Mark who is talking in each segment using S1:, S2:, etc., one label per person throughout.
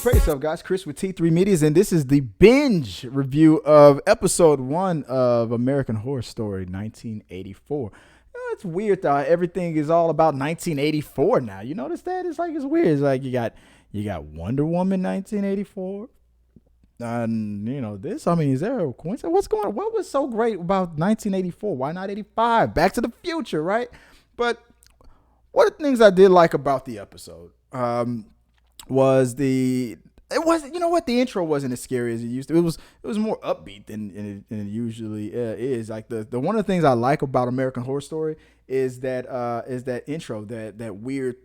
S1: Prepare yourself, guys. Chris with T3 Medias, and this is the Binge review of episode 1 of American Horror Story 1984. It's weird though. Everything is all about 1984 now. You notice that? It's weird. It's like you got Wonder Woman 1984. And this. I mean, is there a coincidence? What's going on? What was so great about 1984? Why not 85? Back to the Future, right? But one of the things I did like about the episode was the intro wasn't as scary as it used to. It was more upbeat than it usually is. Like the one of the things I like about American Horror Story is that intro, that weird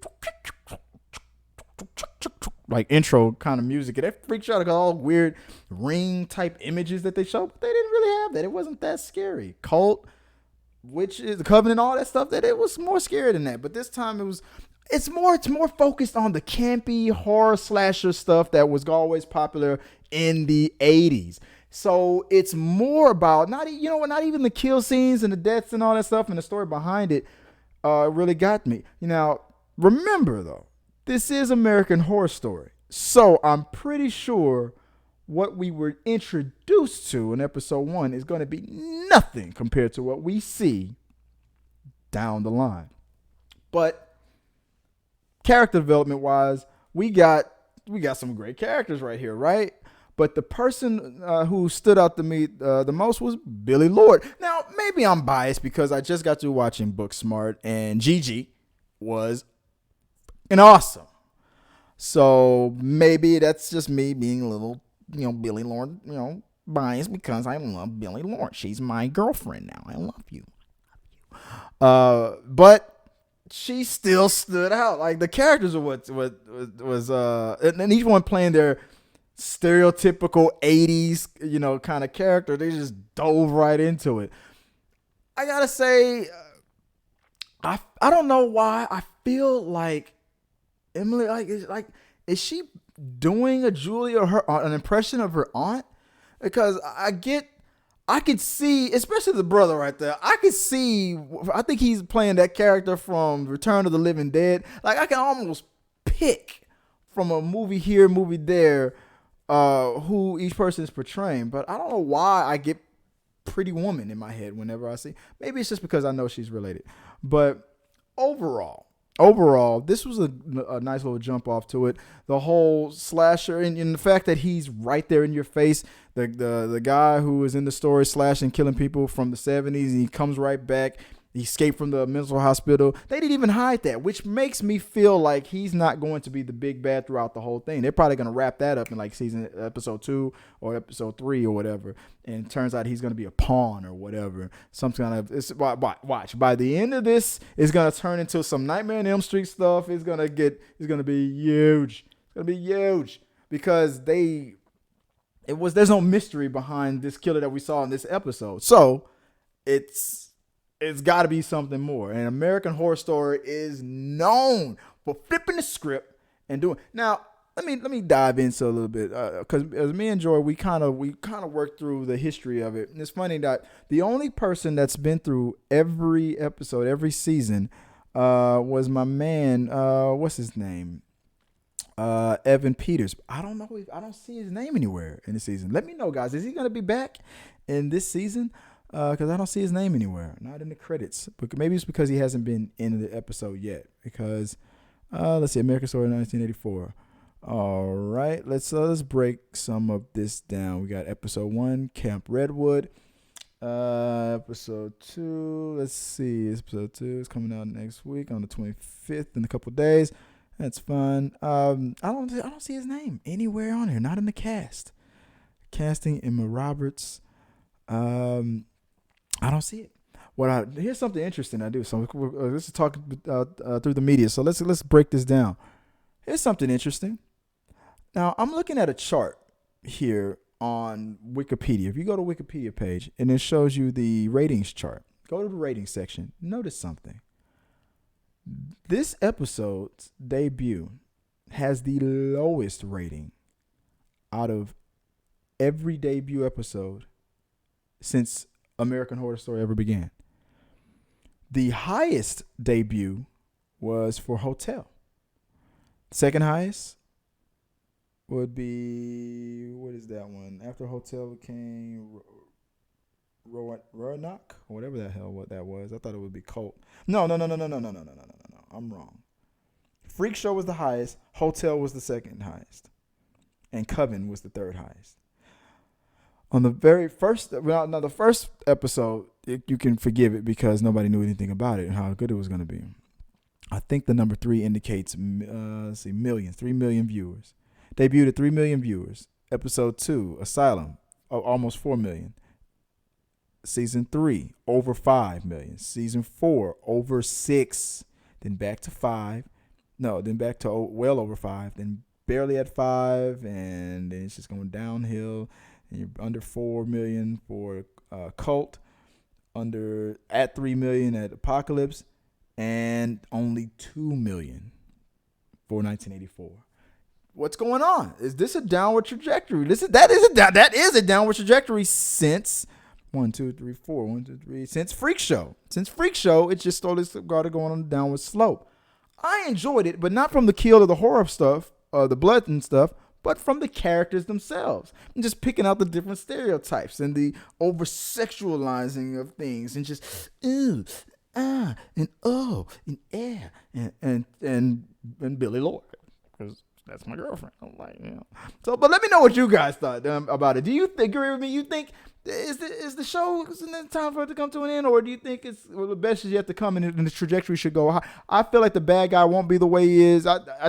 S1: like intro kind of music. And that freaks you out, all weird ring type images that they show, but they didn't really have that. It wasn't that scary. Cult, witches, the Covenant, all that stuff, that it was more scary than that. But this time it's more focused on the campy horror slasher stuff that was always popular in the 80s. So it's more about not even the kill scenes and the deaths and all that stuff, and the story behind it really got me. Now, remember though, this is American Horror Story. So I'm pretty sure what we were introduced to in episode 1 is going to be nothing compared to what we see down the line. But character development wise, we got some great characters right here, right? But the person who stood out to me the most was Billy Lord. Now, maybe I'm biased because I just got through watching Booksmart, and Gigi was awesome. So maybe that's just me being a little, Billy Lord, biased because I love Billy Lord. She's my girlfriend now. I love you. But she still stood out. Like the characters are what was and each one playing their stereotypical 80s, kind of character. They just dove right into it. I gotta say, I don't know why I feel like Emily, is she doing a Julie or an impression of her aunt? Because I could see, especially the brother right there. I think he's playing that character from Return of the Living Dead. Like I can almost pick from a movie here, movie there, who each person is portraying. But I don't know why I get Pretty Woman in my head whenever I see. Maybe it's just because I know she's related. But overall, this was a nice little jump off to it. The whole slasher and the fact that he's right there in your face. The guy who was in the story slashing, killing people from the 70s, and he comes right back. He escaped from the mental hospital. They didn't even hide that, which makes me feel like he's not going to be the big bad throughout the whole thing. They're probably going to wrap that up in like episode 2 or episode 3 or whatever. And it turns out he's going to be a pawn or whatever. Watch. By the end of this, it's going to turn into some Nightmare on Elm Street stuff. It's going to be huge. It's going to be huge because there's no mystery behind this killer that we saw in this episode. So it's got to be something more. And American Horror Story is known for flipping the script and doing. Now, let me dive into a little bit because as me and Joy, we kind of worked through the history of it. And it's funny that the only person that's been through every episode, every season, was my man. What's his name? Evan Peters. I don't know. I don't see his name anywhere in the season. Let me know, guys. Is he going to be back in this season? Because I don't see his name anywhere, not in the credits. But maybe it's because he hasn't been in the episode yet. Because let's see, American Story 1984. All right, let's break some of this down. We got episode 1, Camp Redwood. Episode 2. Let's see, episode 2 is coming out next week on the 25th in a couple days. That's fun. I don't see his name anywhere on here. Not in the cast. Casting Emma Roberts. I don't see it. Here's something interesting I do. So let's talk through the media. So let's break this down. Here's something interesting. Now I'm looking at a chart here on Wikipedia. If you go to Wikipedia page and it shows you the ratings chart, go to the ratings section. Notice something. This episode's debut has the lowest rating out of every debut episode since American Horror Story ever began. The highest debut was for Hotel. Second highest, would be, what is that one? After Hotel came Roanoke, or whatever the hell what that was. I thought it would be Cult. No. I'm wrong. Freak Show was the highest. Hotel was the second highest, and Coven was the third highest. On the very first, now the first episode, you can forgive it because nobody knew anything about it and how good it was going to be. I think the number 3 indicates, millions, 3 million viewers. Debuted at 3 million viewers. Episode 2, Asylum, almost 4 million. Season 3, over 5 million. Season 4, over 6. Then back to 5. No, then back to well over 5. Then barely at 5, and then it's just going downhill. And you're under 4 million for Cult, at 3 million at Apocalypse, and only 2 million for 1984. What's going on? Is this a downward trajectory? That is a downward trajectory since 1, 2, 3, 4. 1, 2, 3. Since Freak Show. It just slowly started going on a downward slope. I enjoyed it, but not from the kill of the horror stuff, the blood and stuff, but from the characters themselves. And just picking out the different stereotypes and the over sexualizing of things, and just ooh, ah, and oh, and yeah, and Billy Lloyd, because that's my girlfriend. I'm like, So, but let me know what you guys thought about it. Do you agree with me? You think is the show, is it time for it to come to an end, or do you think the best is yet to come and the trajectory should go high? I feel like the bad guy won't be the way he is.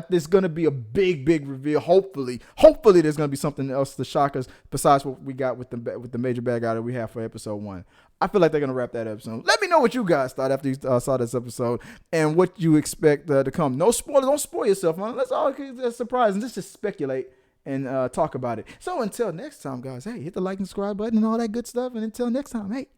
S1: There's going to be a big reveal. Hopefully there's going to be something else to shock us besides what we got with the major bad guy that we have for episode 1. I feel like they're going to wrap that up soon. Let me know what you guys thought after you saw this episode and what you expect to come. No spoilers. Don't spoil yourself, man. Let's all get a surprise and just speculate and talk about it. So until next time, guys, hey, hit the like and subscribe button and all that good stuff. And until next time, hey,